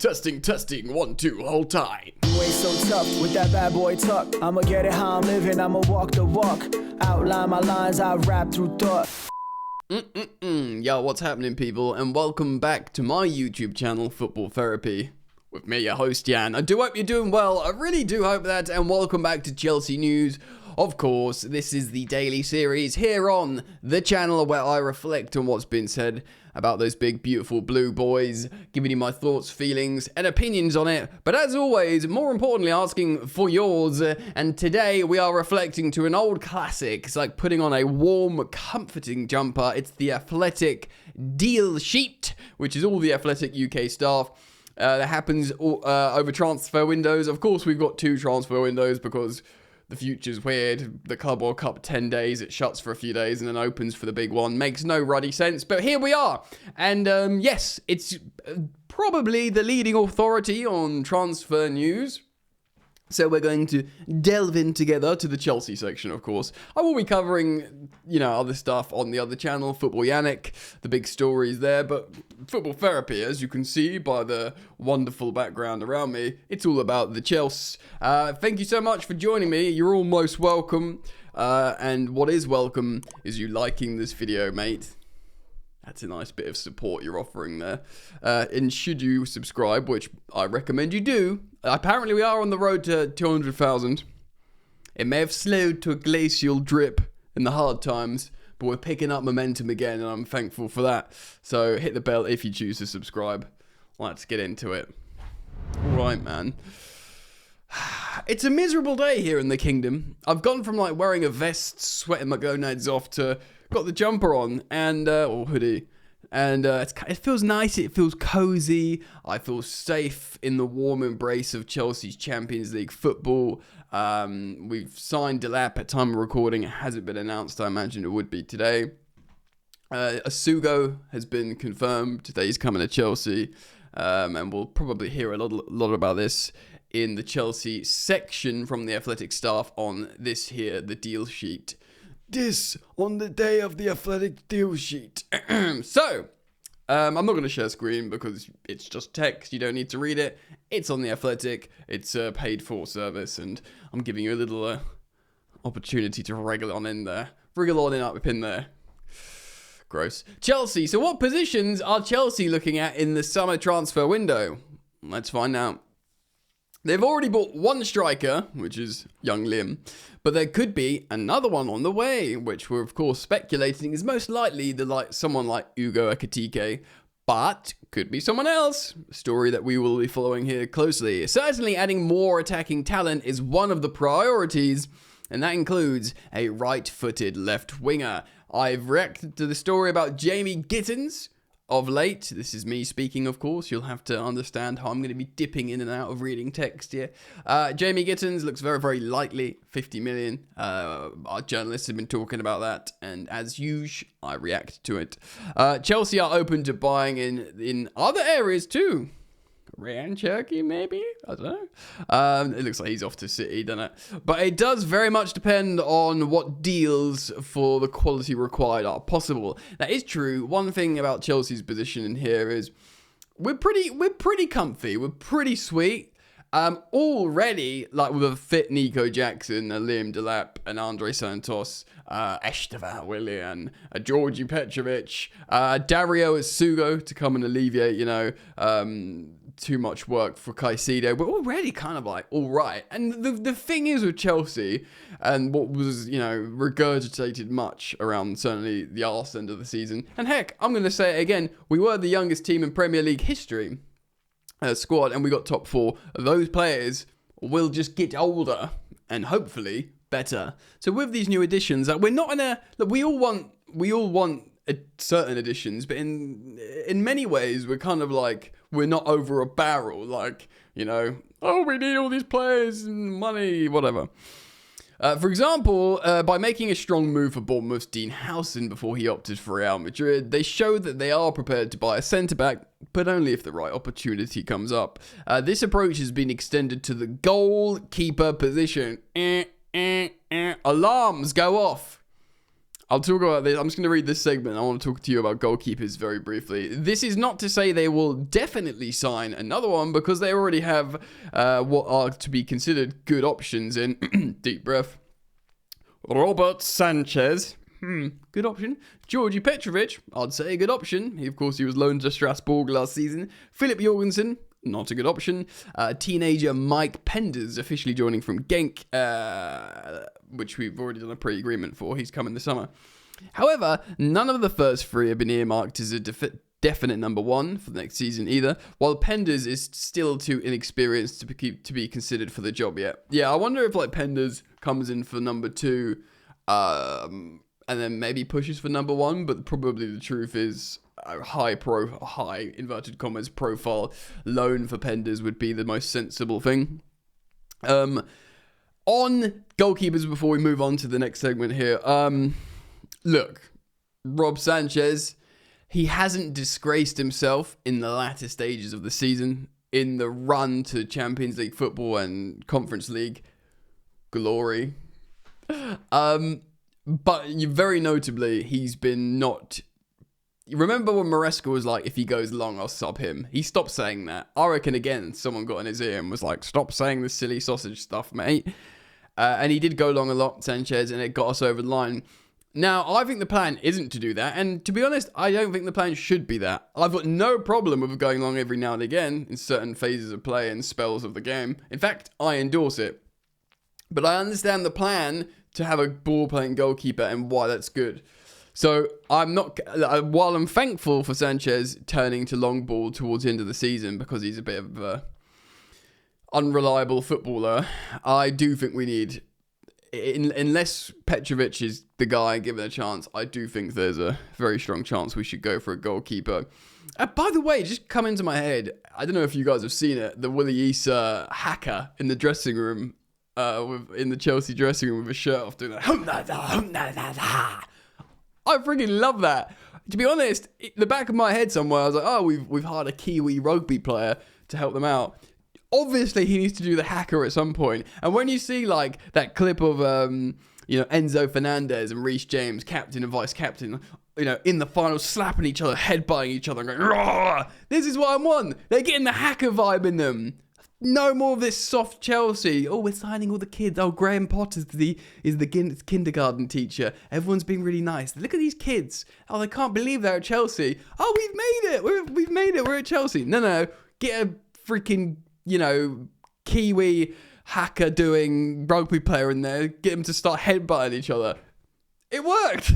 Testing, 1, 2, hold tight. You ain't so tough with that bad boy tuck. I'ma get it how I'm living, I'ma walk the walk. Outline my lines, I rap through thought. Yo, what's happening, people? And welcome back to my YouTube channel, Football Therapy. With me, your host, Jan. I do hope you're doing well. I really do hope that. And welcome back to Chelsea News. Of course, this is the daily series here on the channel where I reflect on what's been said about those big, beautiful blue boys, giving you my thoughts, feelings, and opinions on it. But as always, more importantly, asking for yours. And today we are reflecting to an old classic. It's like putting on a warm, comforting jumper. It's the Athletic deal sheet, which is all the Athletic UK staff. That happens over transfer windows. Of course, we've got 2 transfer windows because the future's weird. The Club World Cup, 10 days, it shuts for a few days and then opens for the big one. Makes no ruddy sense, but here we are. And yes, it's probably the leading authority on transfer news. So we're going to delve in together to the Chelsea section, of course. I will be covering, other stuff on the other channel, Football Yannick, the big stories there. But Football Therapy, as you can see by the wonderful background around me, it's all about the Chelsea. Thank you so much for joining me. You're all most welcome. And what is welcome is you liking this video, mate. That's a nice bit of support you're offering there. And should you subscribe, which I recommend you do, apparently we are on the road to 200,000. It may have slowed to a glacial drip in the hard times, but we're picking up momentum again, and I'm thankful for that. So hit the bell if you choose to subscribe. Let's get into it. All right, man. It's a miserable day here in the kingdom. I've gone from wearing a vest, sweating my gonads off, to got the jumper on and or hoodie, and it feels nice. It feels cozy. I feel safe in the warm embrace of Chelsea's Champions League football. We've signed Delap at time of recording. It hasn't been announced. I imagine it would be today. Asugo has been confirmed. Today he's coming to Chelsea, and we'll probably hear a lot about this in the Chelsea section from the Athletic staff on this here, the deal sheet. This on the day of the Athletic deal sheet. So, I'm not going to share screen because it's just text. You don't need to read it. It's on the Athletic. It's a paid for service, and I'm giving you a little opportunity to wriggle on in there. Wriggle on in up in there. Gross. Chelsea. So what positions are Chelsea looking at in the summer transfer window? Let's find out. They've already bought one striker, which is young Liam, but there could be another one on the way, which we're of course speculating is most likely someone like Ugo Ekitike, but could be someone else. A story that we will be following here closely. Certainly adding more attacking talent is one of the priorities, and that includes a right-footed left winger. I've reacted to the story about Jamie Gittins of late. This is me speaking, of course. You'll have to understand how I'm going to be dipping in and out of reading text here. Jamie Gittins looks very, very likely. 50 million. Our journalists have been talking about that, and as usual, I react to it. Chelsea are open to buying in other areas too. Ryan Cherky, maybe? I don't know. It looks like he's off to City, doesn't it? But it does very much depend on what deals for the quality required are possible. That is true. One thing about Chelsea's position in here is we're pretty comfy. We're pretty sweet. Already, with a fit Nico Jackson, Liam Delap, and Andre Santos, Estevan Willian, Georgi Petrovic, Dario Asugo to come and alleviate, too much work for Caicedo. We're already kind of all right. And the thing is with Chelsea, and what was, regurgitated much around certainly the arse end of the season, and heck, I'm going to say it again, we were the youngest team in Premier League history squad, and we got top 4. Those players will just get older and hopefully better. So with these new additions, we're not in a... Look, we all want certain additions, but in many ways, we're kind of we're not over a barrel. We need all these players and money, whatever. For example, by making a strong move for Bournemouth's Dean Howson before he opted for Real Madrid, they show that they are prepared to buy a centre-back, but only if the right opportunity comes up. This approach has been extended to the goalkeeper position. Alarms go off. I'll talk about this. I'm just going to read this segment. I want to talk to you about goalkeepers very briefly. This is not to say they will definitely sign another one because they already have what are to be considered good options in deep breath. Robert Sanchez. Good option. Georgi Petrovic, I'd say a good option. Of course, he was loaned to Strasbourg last season. Philip Jorgensen, not a good option. Teenager Mike Penders, officially joining from Genk, which we've already done a pre-agreement for. He's coming this summer. However, none of the first three have been earmarked as a definite number one for the next season either, while Penders is still too inexperienced to be considered for the job yet. Yeah, I wonder if like Penders comes in for number two, and then maybe pushes for number one, but probably the truth is a high inverted commas profile loan for Penders would be the most sensible thing. On goalkeepers, before we move on to the next segment here, look, Rob Sanchez, he hasn't disgraced himself in the latter stages of the season in the run to Champions League football and Conference League glory. But very notably, he's been not... Remember when Maresca was like, if he goes long, I'll sub him? He stopped saying that. I reckon, again, someone got in his ear and was like, stop saying this silly sausage stuff, mate. And he did go long a lot, Sanchez, and it got us over the line. Now, I think the plan isn't to do that. And to be honest, I don't think the plan should be that. I've got no problem with going long every now and again in certain phases of play and spells of the game. In fact, I endorse it. But I understand the plan to have a ball-playing goalkeeper and why that's good. So I'm not, while I'm thankful for Sanchez turning to long ball towards the end of the season because he's a bit of a unreliable footballer, I do think we need, unless Petrovic is the guy given a chance, I do think there's a very strong chance we should go for a goalkeeper. By the way, just come into my head, I don't know if you guys have seen it, the Willie Issa hacker in the dressing room, in the Chelsea dressing room with a shirt off doing that. I freaking love that. To be honest, in the back of my head somewhere, I was like, oh, we've hired a Kiwi rugby player to help them out. Obviously, he needs to do the hacker at some point. And when you see like that clip of Enzo Fernandez and Reece James, captain and vice captain, in the final slapping each other, headbutting each other, and going, "Rawr! This is what I want." They're getting the hacker vibe in them. No more of this soft Chelsea. Oh, we're signing all the kids. Oh, Graham Potter is the kindergarten teacher. Everyone's being really nice. Look at these kids. Oh, they can't believe they're at Chelsea. Oh, we've made it. We've made it. We're at Chelsea. No. Get a freaking, Kiwi hacker doing rugby player in there. Get them to start headbutting each other. It worked.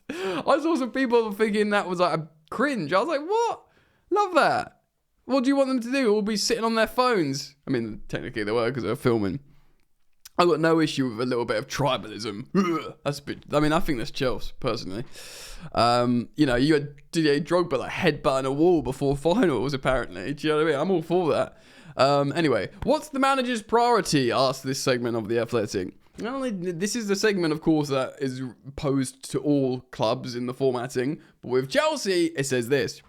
I saw some people thinking that was like a cringe. I was like, what? Love that. What do you want them to do? All be sitting on their phones? I mean, technically they were because they were filming. I've got no issue with a little bit of tribalism. That's a bit... I mean, I think that's Chelsea, personally. You had Didier Drogba like headbutting a wall before finals, apparently. Do you know what I mean? I'm all for that. Anyway, what's the manager's priority? Asked this segment of The Athletic. This is the segment, of course, that is posed to all clubs in the formatting. But with Chelsea, it says this.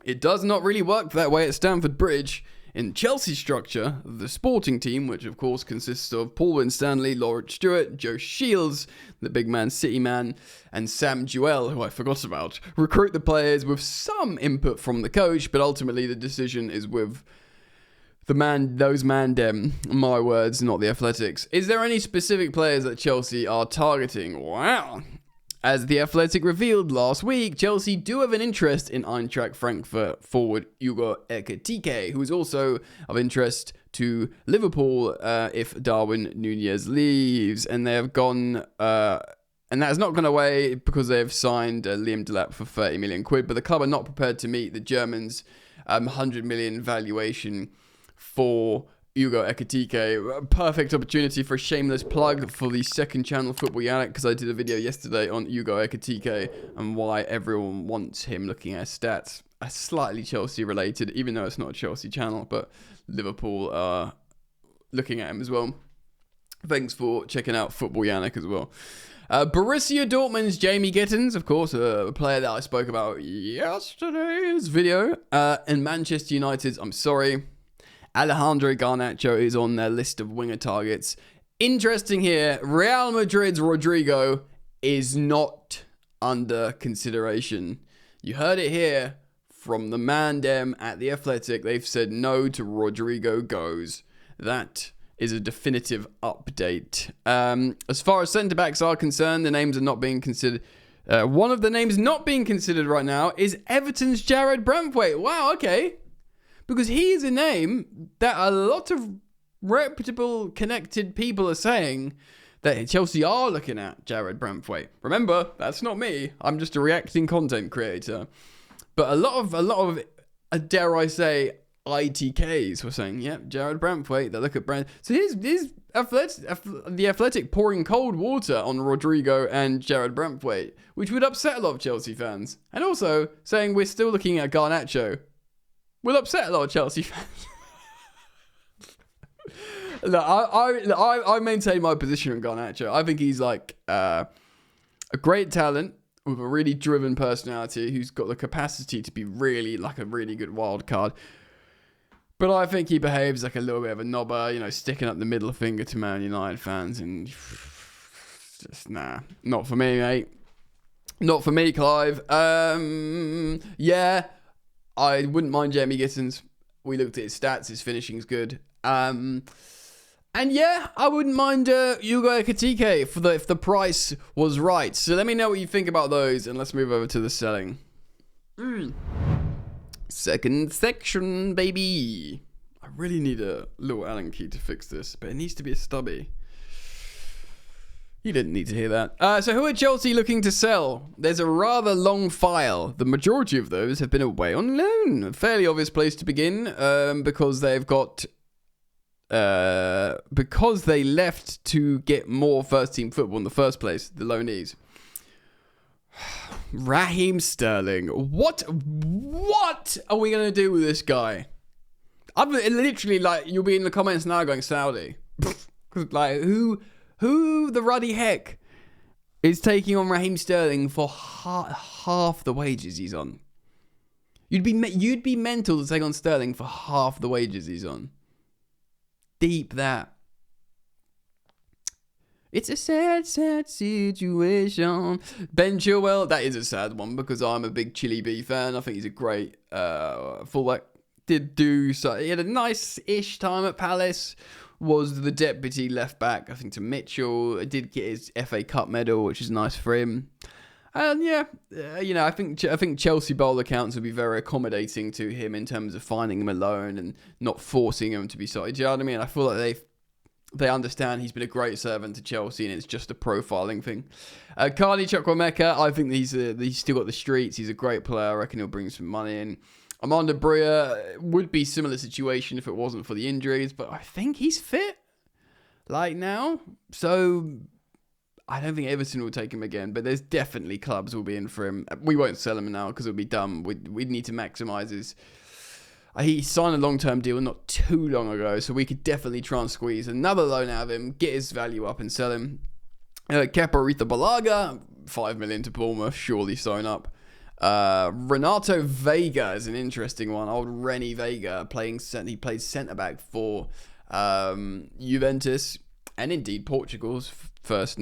It does not really work that way at Stamford Bridge. In Chelsea's structure, the sporting team, which of course consists of Paul Winstanley, Laurent Stewart, Joe Shields, the big Man City man, and Sam Jewell, who I forgot about, recruit the players with some input from the coach, but ultimately the decision is with those man-dem. My words, not The Athletics. Is there any specific players that Chelsea are targeting? Wow. As The Athletic revealed last week, Chelsea do have an interest in Eintracht Frankfurt forward Hugo Ekitike, who is also of interest to Liverpool if Darwin Nunez leaves. And they have gone, and that has not gone away because they have signed Liam Delap for 30 million quid, but the club are not prepared to meet the Germans' 100 million valuation for Hugo Ekitike. Perfect opportunity for a shameless plug for the second channel, Football Yannick, because I did a video yesterday on Hugo Ekitike and why everyone wants him, looking at his stats. Slightly Chelsea related, even though it's not a Chelsea channel, but Liverpool are looking at him as well. Thanks for checking out Football Yannick as well. Borussia Dortmund's Jamie Gittins, of course, a player that I spoke about yesterday's video. And Manchester United's, I'm sorry, Alejandro Garnacho is on their list of winger targets. Interesting here. Real Madrid's Rodrigo is not under consideration. You heard it here from the man dem at The Athletic. They've said no to Rodrigo goes. That is a definitive update. As far as centre-backs are concerned, the names are not being considered. One of the names not being considered right now is Everton's Jared Brantwaite. Wow, okay. Because he is a name that a lot of reputable, connected people are saying that Chelsea are looking at Jared Brantwaite. Remember, that's not me. I'm just a reacting content creator. But a lot of, dare I say, ITKs were saying, yep, Jared Brantwaite. They look at Brand. So here's the Athletic pouring cold water on Rodrigo and Jared Brantwaite, which would upset a lot of Chelsea fans. And also saying we're still looking at Garnacho will upset a lot of Chelsea fans. Look, I maintain my position on Garnacho. I think he's like a great talent with a really driven personality who's got the capacity to be really like a really good wild card. But I think he behaves like a little bit of a knobber, you know, sticking up the middle finger to Man United fans, and just not for me, mate. Not for me, Clive. Yeah, I wouldn't mind Jamie Gittins. We looked at his stats, his finishing's good. And yeah, I wouldn't mind Hugo Ekitike if the price was right. So let me know what you think about those, and let's move over to the selling. Second section, baby. I really need a little Allen key to fix this, but it needs to be a stubby. You didn't need to hear that. So who are Chelsea looking to sell? There's a rather long file. The majority of those have been away on loan. A fairly obvious place to begin, because they've got... because they left to get more first-team football in the first place, the loanees. Raheem Sterling. What are we going to do with this guy? I'm literally like, you'll be in the comments now going Saudi. Like, who the ruddy heck is taking on Raheem Sterling for half the wages he's on? You'd be mental to take on Sterling for half the wages he's on. Deep that. It's a sad, sad situation. Ben Chilwell, that is a sad one because I'm a big Chile B fan. I think he's a great fullback. He had a nice-ish time at Palace. Was the deputy left back, I think, to Mitchell. Did get his FA Cup medal, which is nice for him. And yeah, I think Chelsea bowler accounts will be very accommodating to him in terms of finding him alone and not forcing him to be sorry. Do you know what I mean? I feel like they understand he's been a great servant to Chelsea and it's just a profiling thing. Carney Chukwuemeka, I think he's still got the streets. He's a great player. I reckon he'll bring some money in. Amanda Bria would be similar situation if it wasn't for the injuries, but I think he's fit like now. So I don't think Everton will take him again, but there's definitely clubs will be in for him. We won't sell him now because it'll be dumb. We need to maximise his... He signed a long-term deal not too long ago, so we could definitely try and squeeze another loan out of him, get his value up and sell him. Kepa Arrizabalaga, 5 million to Bournemouth, surely sewn up. Renato Vega is an interesting one. Old Renny Vega, he plays centre-back for Juventus, and indeed Portugal's first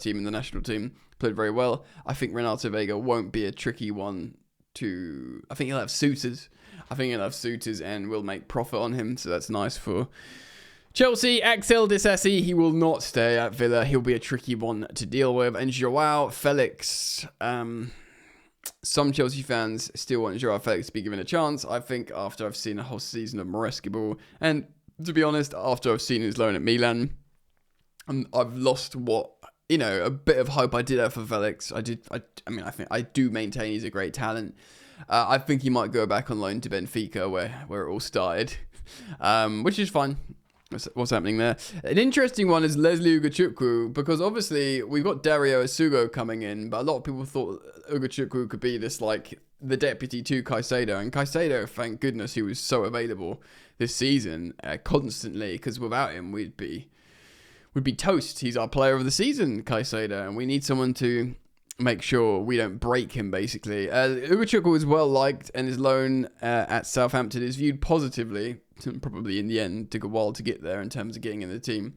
team in the national team. Played very well. I think Renato Vega won't be a tricky one to... I think he'll have suitors. And we'll make profit on him, so that's nice for Chelsea. Axel Disasi, he will not stay at Villa. He'll be a tricky one to deal with. And Joao Felix, some Chelsea fans still want Joao Felix to be given a chance. I think after I've seen a whole season of Maresca ball, and to be honest, after I've seen his loan at Milan, I've lost a bit of hope I did have for Felix. I think I do maintain he's a great talent. I think he might go back on loan to Benfica where it all started, which is fine. What's happening there? An interesting one is Leslie Ugachukwu, because obviously we've got Dario Asugo coming in, but a lot of people thought Ugachukwu could be this like the deputy to Caicedo, and Caicedo, thank goodness he was so available this season constantly, because without him we'd be toast. He's our player of the season, Caicedo, and we need someone to make sure we don't break him, basically. Ugachukwu is well liked, and his loan at Southampton is viewed positively. Probably in the end took a while to get there in terms of getting in the team.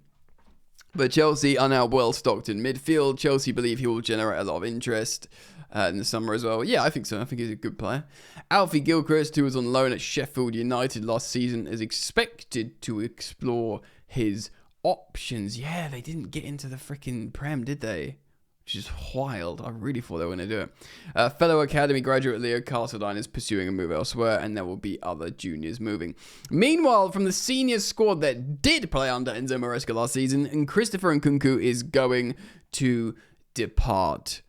But Chelsea are now well stocked in midfield. Chelsea believe he will generate a lot of interest in the summer as well. Yeah, I think so. I think he's a good player. Alfie Gilchrist, who was on loan at Sheffield United last season, is expected to explore his options. Yeah, they didn't get into the freaking Prem, did they? Which is wild. I really thought they were going to do it. Fellow academy graduate Leo Castledine is pursuing a move elsewhere, and there will be other juniors moving. Meanwhile, from the senior squad that did play under Enzo Maresca last season, and Christopher Nkunku is going to depart.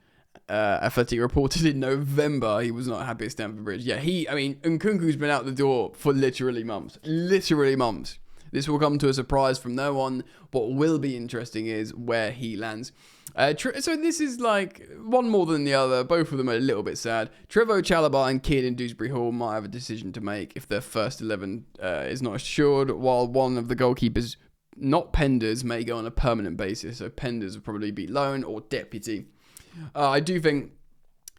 Athletic reported in November he was not happy at Stamford Bridge. Yeah, Nkunku's been out the door for literally months. Literally months. This will come to a surprise from no one. What will be interesting is where he lands. So this is like one more than the other. Both of them are a little bit sad. Trevoh Chalobah and Kieran Dewsbury Hall might have a decision to make if their first 11 is not assured, while one of the goalkeepers, not Penders, may go on a permanent basis. So Penders will probably be loan or deputy. I do think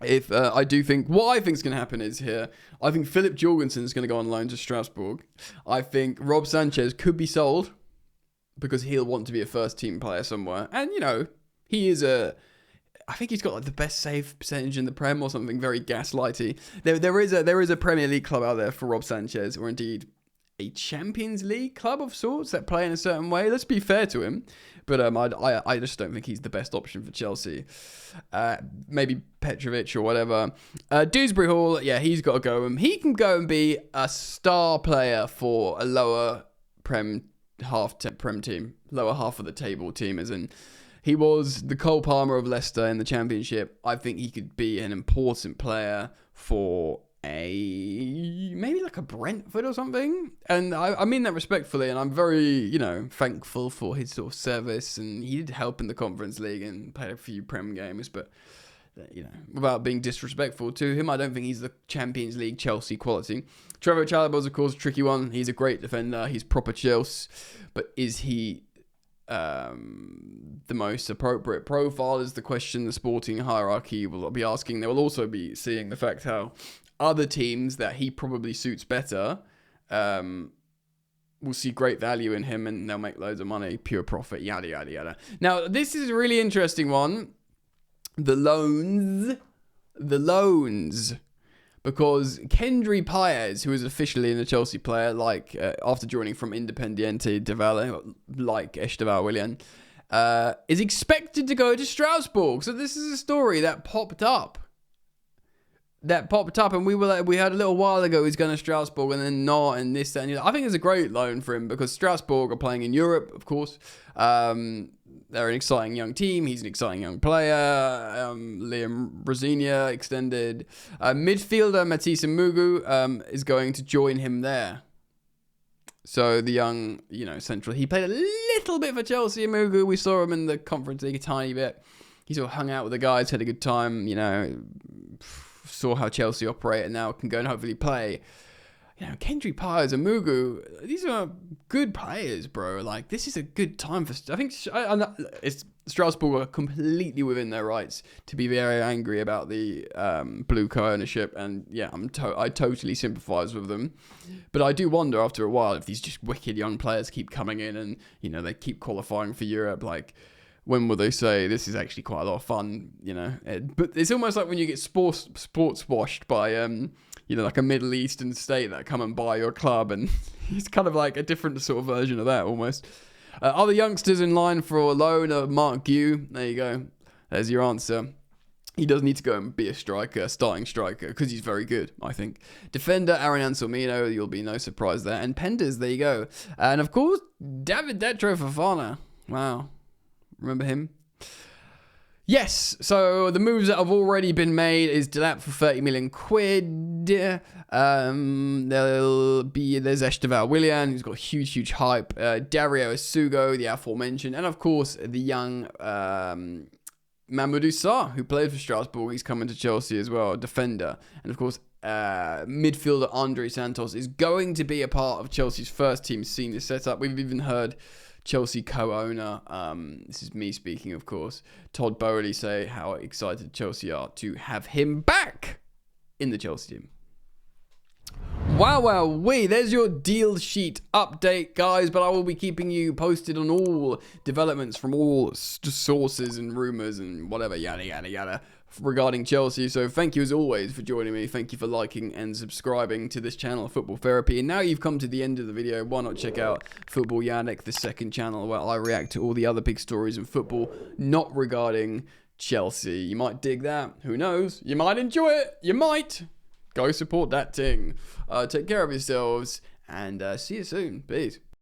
what I think is going to happen is here. I think Philip Jorgensen is going to go on loan to Strasbourg. I think Rob Sanchez could be sold because he'll want to be a first team player somewhere. And, he is I think he's got like the best save percentage in the Prem or something very gaslighty. There is a Premier League club out there for Rob Sanchez, or indeed a Champions League club of sorts that play in a certain way. Let's be fair to him. But I just don't think he's the best option for Chelsea. Maybe Petrovic or whatever. Dewsbury Hall, yeah, he's got to go. He can go and be a star player for a lower Prem team. Lower half of the table team, as in he was the Cole Palmer of Leicester in the Championship. I think he could be an important player for maybe like a Brentford or something, and I mean that respectfully, and I'm very thankful for his sort of service, and he did help in the Conference League and played a few Prem games, but without being disrespectful to him, I don't think he's the Champions League Chelsea quality. Trevoh Chalobah is of course a tricky one. He's a great defender, he's proper Chelsea, but is he the most appropriate profile is the question the sporting hierarchy will be asking. They will also be seeing the fact how other teams that he probably suits better will see great value in him, and they'll make loads of money, pure profit, yada, yada, yada. Now, this is a really interesting one. The loans. Because Kendry Paez, who is officially a Chelsea player, after joining from Independiente de Valle, like Esteban Willian, is expected to go to Strasbourg. So this is a story that popped up. And we heard a little while ago he's going to Strasbourg and then not, and this, that, and I think it's a great loan for him because Strasbourg are playing in Europe, of course. They're an exciting young team. He's an exciting young player. Liam Rosinia extended. Midfielder Matisse Mugu is going to join him there. So the young, central. He played a little bit for Chelsea, Mugu. We saw him in the Conference League a tiny bit. He sort of hung out with the guys, had a good time, saw how Chelsea operate, and now can go and hopefully play. Kendry Paez and Mugu, these are good players, bro. Like, this is a good time for... I think Strasbourg are completely within their rights to be very angry about the blue co-ownership, and yeah, I totally sympathise with them. But I do wonder after a while if these just wicked young players keep coming in and, they keep qualifying for Europe, like... When will they say this is actually quite a lot of fun, But it's almost like when you get sports washed by, like a Middle Eastern state that come and buy your club, and it's kind of like a different sort of version of that almost. Other youngsters in line for a loan are Mark Gue. There you go. There's your answer. He does need to go and be a starting striker, because he's very good, I think. Defender, Aaron Anselmino, you'll be no surprise there. And Penders, there you go. And of course, David Detro Fofana. Wow. Remember him? Yes, so the moves that have already been made is Delap for 30 million quid. There's Esteban Willian, who's got huge hype. Dario Asugo, the aforementioned. And of course, the young Mamadou Sarr, who played for Strasbourg. He's coming to Chelsea as well, defender. And of course, midfielder Andre Santos is going to be a part of Chelsea's first team senior setup. We've even heard Chelsea co-owner, this is me speaking, of course, Todd Bowley say how excited Chelsea are to have him back in the Chelsea team. Wow, there's your deal sheet update, guys, but I will be keeping you posted on all developments from all sources and rumors and whatever, yada, yada, yada, regarding Chelsea. So thank you as always for joining me. Thank you for liking and subscribing to this channel, Football Therapy. And now you've come to the end of the video, why not check out Football Yannick, the second channel where I react to all the other big stories in football, not regarding Chelsea. You might dig that. Who knows? You might enjoy it. You might. Go support that ting. Take care of yourselves and see you soon. Peace.